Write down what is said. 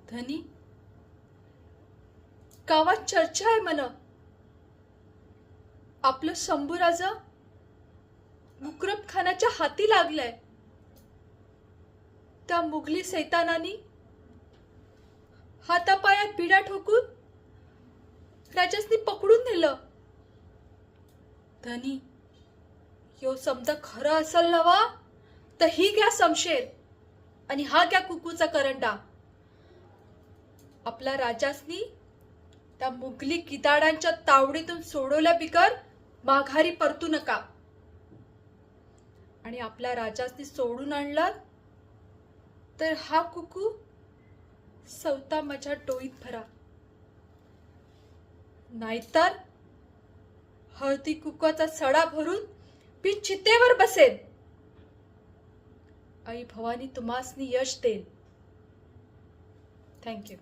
धनी, गावात चर्चा आहे म्हण, आपलं शंभूराजा मुकरब खानाच्या हाती लागलाय. त्या मुघली सैतानानी हातापायात बिडा ठोकून राजासनी पकडून नेलं. धनी, यो समजा खरं असल नवा तर ही घ्या समशेर आणि हा घ्या कुकूचा करंडा. आपला राजासनी त्या मुघली किदाडांच्या तावडीतून सोडवल्या बिगर माघारी परतू नका. आणि आपल्या राजासनी सोडून आणला तर हा कुकू सवता माझ्या डोईत भरा, नाहीतर हळदी कुकाचा सडा भरून मी चितेवर बसेन. आई भवानी तुम्हासनी यश देईल. थँक्यू.